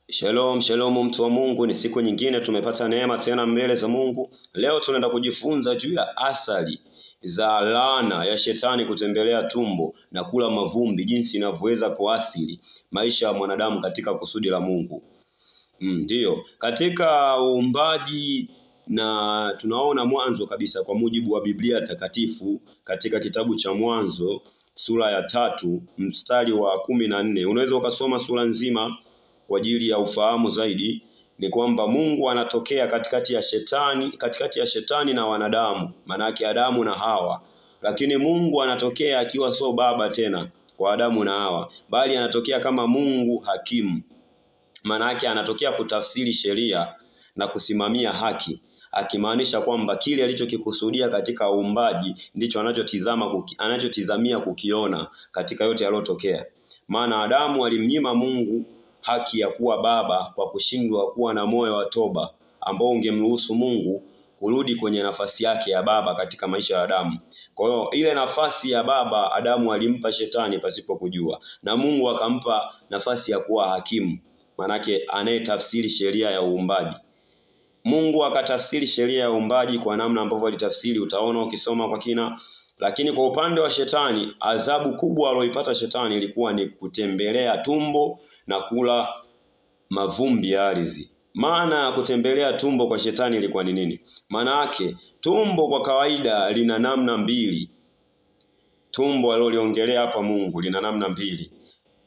Shalom, shalom mtu wa Mungu, ni siku nyingine tumepata neema tena mbele za Mungu. Leo tunaenda kujifunza juu ya athari za laana ya shetani kutembelea tumbo na kula mavumbi, jinsi inavyoweza kuathiri maisha ya mwanadamu katika kusudi la Mungu. Ndiyo, katika uumbaji na tunaona mwanzo kabisa kwa mujibu wa Biblia takatifu katika kitabu cha Mwanzo sura ya 3 mstari wa 14. Unaweza ukasoma sura nzima kwa ajili ya ufahamu zaidi. Ni kwamba Mungu anatokea katikati ya shetani na wanadamu, manake Adamu na Hawa. Lakini Mungu anatokea akiwa sio baba tena kwa Adamu na Hawa, bali anatokea kama Mungu hakimu. Manake anatokea kutafsiri sheria na kusimamia haki, akimaanisha kwamba kile alichokikusudia katika uumbaji ndicho anachotizamia kukiona katika yote yaliyotokea. Maana Adamu alimnyima Mungu haki ya kuwa baba kwa kushindwa kuwa na moyo wa toba ambao ungemruhusu Mungu kurudi kwenye nafasi yake ya baba katika maisha ya Adamu. Kwa hiyo ile nafasi ya baba Adamu alimpa shetani pasipo kujua, na Mungu akampa nafasi ya kuwa hakimu, manake anayetafsiri sheria ya uumbaji. Mungu akatafsiri sheria ya uumbaji kwa namna ambavyo alitafsiri, utaona ukisoma kwa kina. Lakini kwa upande wa shetani, adhabu kubwa aliyoipata shetani ilikuwa ni kutembelea tumbo na kula mavumbi ya ardhi. Maana ya kutembelea tumbo kwa shetani ilikuwa ni nini? Maana yake tumbo kwa kawaida lina namna mbili. Tumbo aliloliongelea hapa Mungu lina namna mbili.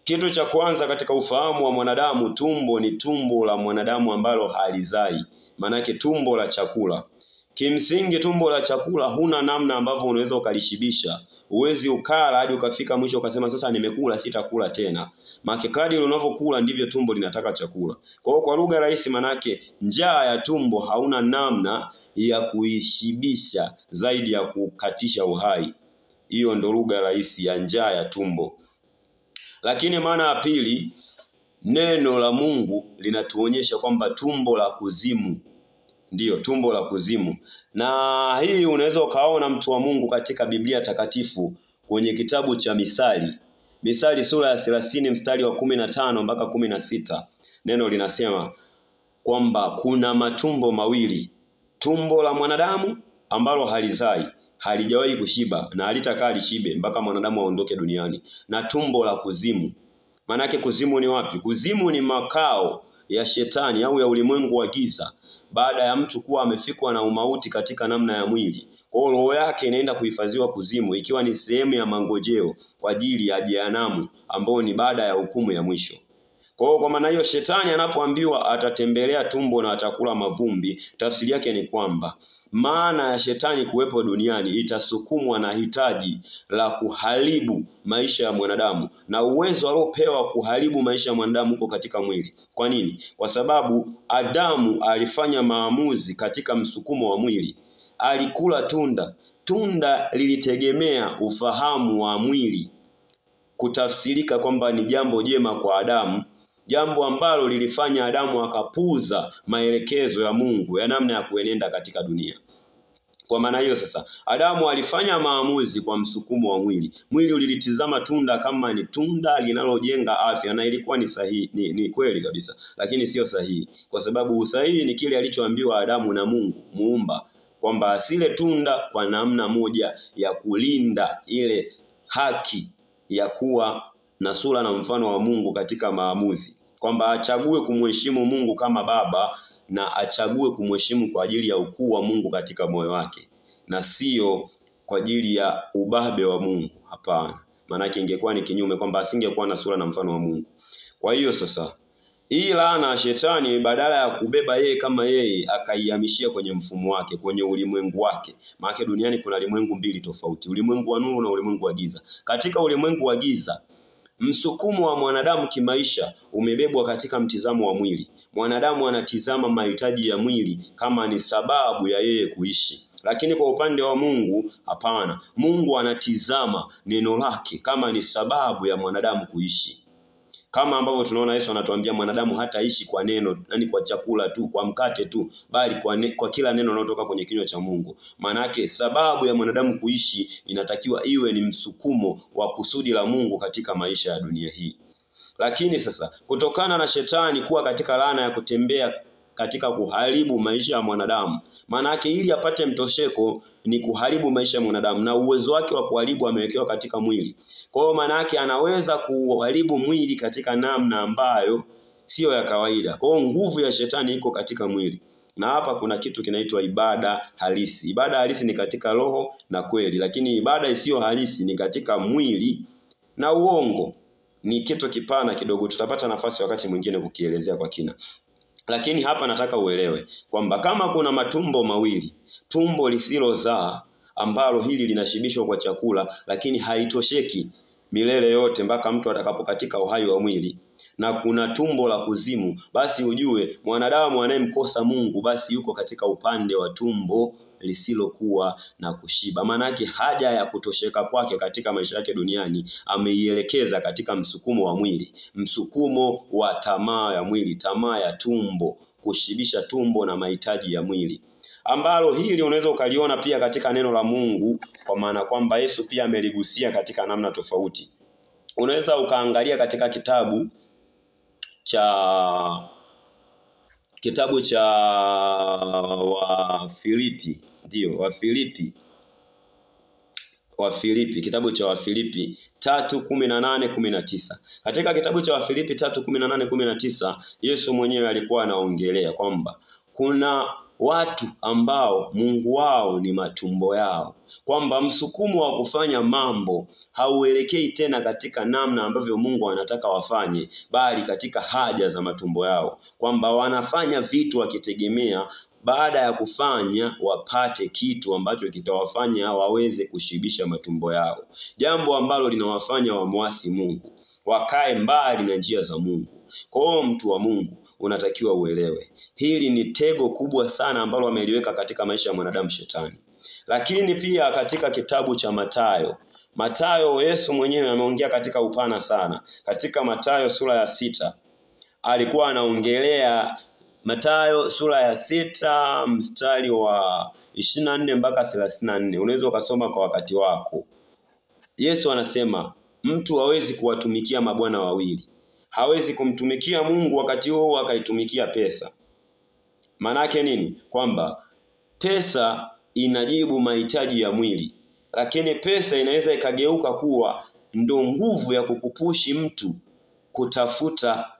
Kitu cha kwanza katika ufahamu wa mwanadamu, tumbo ni tumbo la mwanadamu ambalo halizai, manake tumbo la chakula. Kimsingi tumbo la chakula huna namna ambavyo unaweza ukalishibisha. Uwezi ukala hadi ukafika mwisho ukasema sasa nimekula sitakula tena. Maana kadri unavyokula ndivyo tumbo linataka chakula. Kwa hiyo kwa lugha rahisi, manake njaa ya tumbo hauna namna ya kuishibisha zaidi ya kukatisha uhai. Hiyo ndo lugha rahisi ya njaa ya tumbo. Lakini maana ya pili, neno la Mungu linatuonyesha kwamba tumbo la kuzimu. Ndiyo, tumbo la kuzimu. Na hii unaweza ukaona mtu wa Mungu katika Biblia takatifu kwenye kitabu cha Misali sura ya 30 mstari wa 15 mpaka 16. Neno linasema kwamba kuna matumbo mawili. Tumbo la mwanadamu ambalo halizai, halijawahi kushiba na halitakaa lishibe mpaka mwanadamu aondoke duniani. Na tumbo la kuzimu. Manake kuzimu ni wapi? Kuzimu ni makao ya shetani au ya ulimwengu wa giza, baada ya mtu kuwa amefikwa na umauti katika namna ya mwili. Kwa hiyo roho yake inaenda kuhifadhiwa kuzimu, ikiwa ni sehemu ya mangojeo kwa ajili ya jehanamu, ambao ni baada ya hukumu ya mwisho. Kwa hiyo kwa maana hiyo, shetani anapoambiwa atatembelea tumbo na atakula mavumbi, tafsiri yake ni kwamba maana ya shetani kuwepo duniani itasukumwa na hitaji la kuharibu maisha ya mwanadamu, na uwezo aliopewa kuharibu maisha ya mwanadamu uko katika mwili. Kwa nini? Kwa sababu Adamu alifanya maamuzi katika msukumo wa mwili. Alikula tunda. Tunda lilitegemea ufahamu wa mwili kutafsirika kwamba ni jambo jema kwa Adamu, jambo ambalo lilifanya Adamu akapuuza maelekezo ya Mungu ya namna ya kuenenda katika dunia. Kwa maana hiyo sasa, Adamu alifanya maamuzi kwa msukumo wa mwili. Mwili ulilitizama tunda kama ni tunda linalojenga afya, na ilikuwa ni sahihi, ni kweli kabisa, lakini sio sahihi. Kwa sababu usahihi ni kile alichoambiwa Adamu na Mungu muumba, kwamba asile tunda kwa namna moja ya kulinda ile haki ya kuwa na sura na mfano wa Mungu katika maamuzi, kwamba achague kumheshimu Mungu kama baba na achague kumheshimu kwa ajili ya ukuu wa Mungu katika moyo wake, na sio kwa ajili ya ubabe wa Mungu. Hapana, maana ingekuwa ni kinyume, kwamba asingekuwa na sura na mfano wa Mungu. Kwa hiyo sasa, hii laana ya shetani badala ya kubeba yeye kama yeye, akaihamishia kwenye mfumo wake, kwenye ulimwengu wake. Maana duniani kuna ulimwengu mbili tofauti, ulimwengu wa nuru na ulimwengu wa giza. Katika ulimwengu wa giza, msukumo wa mwanadamu kimaisha umebebwa katika mtizamo wa mwili. Mwanadamu anatizama mahitaji ya mwili kama ni sababu ya yeye kuishi. Lakini kwa upande wa Mungu, hapana. Mungu anatizama neno lake kama ni sababu ya mwanadamu kuishi. Kama ambavyo tunaona Yesu anatuambia mwanadamu hataishi kwa neno, yani kwa chakula tu, kwa mkate tu, bali kwa kila neno linalotoka kwenye kinywa cha Mungu. Maana yake sababu ya mwanadamu kuishi inatakiwa iwe ni msukumo wa kusudi la Mungu katika maisha ya dunia hii. Lakini sasa kutokana na shetani kuwa katika laana ya kutembea katika kuharibu maisha ya mwanadamu, maana yake ili apate mtosheko ni kuharibu maisha ya mwanadamu, na uwezo wake wa kuharibu amewekewa katika mwili. Kwa hiyo maana yake anaweza kuharibu mwili katika namna ambayo sio ya kawaida. Kwa hiyo nguvu ya shetani iko katika mwili. Na hapa kuna kitu kinaitwa ibada halisi. Ibada halisi ni katika roho na kweli, lakini ibada isiyo halisi ni katika mwili na uongo. Ni kitu kipana kidogo, tutapata nafasi wakati mwingine kukielezea kwa kina. Lakini hapa nataka uelewe kwamba kama kuna matumbo mawili, tumbo lisilozaa ambalo hili linashibishwa kwa chakula lakini haitosheki milele yote mpaka mtu atakapokatika uhai wa mwili, na kuna tumbo la kuzimu, basi ujue mwanadamu anayemkosa Mungu basi yuko katika upande wa tumbo lisilokuwa na kushiba. Manake haja ya kutosheka kwake katika maisha yake duniani ameielekeza katika msukumo wa mwili, msukumo wa tamaa ya mwili, tamaa ya tumbo, kushibisha tumbo na mahitaji ya mwili, ambalo hili unaweza ukaliona pia katika neno la Mungu, kwa maana kwamba Yesu pia ameligusia katika namna tofauti. Unaweza ukaangalia katika kitabu cha Wafilipi, ndio Wafilipi, kitabu cha Wafilipi 3:18-19. Katika kitabu cha Wafilipi 3:18-19 Yesu mwenyewe alikuwa anaongelea kwamba kuna watu ambao Mungu wao ni matumbo yao, kwamba msukumo wa kufanya mambo hauelekei tena katika namna ambavyo Mungu anataka wafanye, bali katika haja za matumbo yao, kwamba wanafanya vitu wakitegemea baada ya kufanya wapate kitu ambacho kitawafanya waweze kushibisha matumbo yao, jambo ambalo linawafanya wamwasi Mungu, wakae mbali na njia za Mungu. Kwa hiyo mtu wa Mungu unatakiwa uelewe, hili ni tego kubwa sana ambalo ameliweka katika maisha ya mwanadamu shetani. Lakini pia katika kitabu cha Mathayo Yesu mwenyewe ameongea katika upana sana. Katika Mathayo sura ya 6 alikuwa anaongelea, Mathayo sura ya 6 mstari wa 24 mpaka 34. Unaweza ukasoma kwa wakati wako. Yesu anasema mtu hawezi kuwatumikia mabwana wawili. Hawezi kumtumikia Mungu wakati huo akaitumikia pesa. Manake nini? Kwamba pesa inajibu mahitaji ya mwili, lakini pesa inaweza ikageuka kuwa ndo nguvu ya kukupushi mtu kutafuta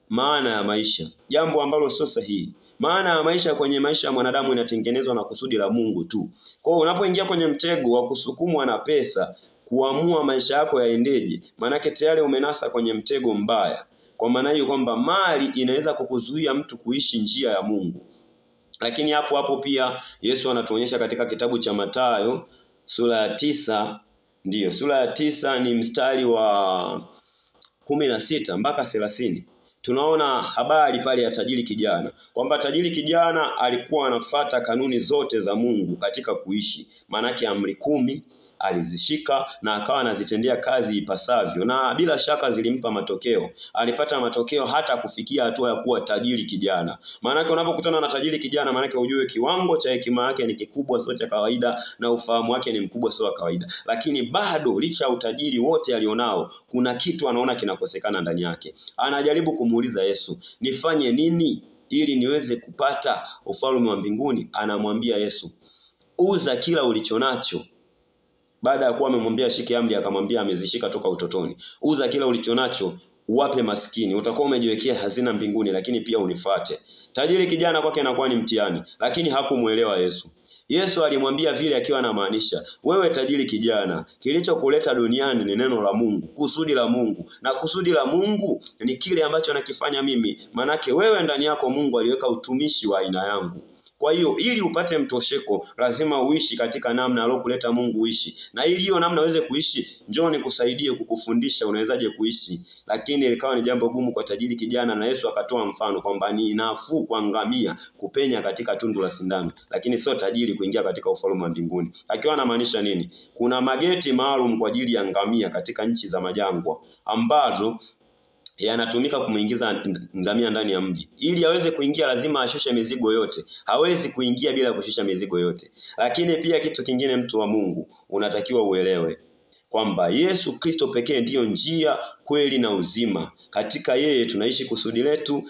maana ya maisha, jambo ambalo sio sahihi. Maana ya maisha kwenye maisha ya mwanadamu inatengenezwa na kusudi la Mungu tu. Kwa hiyo unapoingia kwenye mtego wa kusukumwa na pesa kuamua maisha yako yaendeje, manake tayari umenasa kwenye mtego mbaya. Kwa maana hiyo kwamba mali inaweza kukuzuia mtu kuishi njia ya Mungu. Lakini hapo pia Yesu anatuonyesha katika kitabu cha Mathayo sura ya 9, ndio sura ya 9 ni mstari wa 16 mpaka 30. Tunaona habari pale ya tajiri kijana, kwamba tajiri kijana alikuwa anafuata kanuni zote za Mungu katika kuishi. Manake amri 10 alizishika na akawa anazitendea kazi ipasavyo, na bila shaka zilimpa matokeo. Alipata matokeo hata kufikia hatua ya kuwa tajiri kijana. Maana unapokutana na tajiri kijana, maana ujue kiwango cha hekima yake ni kikubwa, sio cha kawaida, na ufahamu wake ni mkubwa, sio wa kawaida. Lakini bado licha ya utajiri wote alionao, kuna kitu anaona kinakosekana ndani yake. Anajaribu kumuuliza Yesu, nifanye nini ili niweze kupata ufalme wa mbinguni? Anamwambia Yesu, uza kila ulichonacho. Baada ya kuwa amemwambia ashike amri, akamwambia amezishika toka utotoni. Uza kila ulichonacho, uwape maskini, utakuwa umejiwekea hazina mbinguni, lakini pia unifuate. Tajiri kijana kwake inakuwa ni mtihani, lakini hakumuelewa Yesu. Yesu alimwambia vile akiwa anamaanisha, wewe tajiri kijana, kilichokuleta duniani ni neno la Mungu, kusudi la Mungu. Na kusudi la Mungu ni kile ambacho nakifanya mimi. Manake wewe ndani yako Mungu aliweka utumishi wa aina yangu. Kwa hiyo ili upate mtosheko lazima uishi katika namna aliyokuleta Mungu uishi. Na ili hiyo namna uweze kuishi, njoo nikusaidie kukufundisha unawezaje kuishi. Lakini ilikawa ni jambo gumu kwa tajiri kijana, na Yesu akatoa mfano kwamba ni nafuu kwa ngamia kupenya katika tundu la sindano, lakini sio tajiri kuingia katika ufalme wa mbinguni. Akiwa anamaanisha nini? Kuna mageti maalum kwa ajili ya ngamia katika nchi za majangwa ambazo yanatumika kumuingiza ngamia ndani ya mji. Ili aweze kuingia lazima ashushe mizigo yote. Hawezi kuingia bila kushusha mizigo yote. Lakini pia kitu kingine, mtu wa Mungu, unatakiwa uelewe kwamba Yesu Kristo pekee ndiyo njia, kweli na uzima. Katika yeye tunaishi kusudi letu,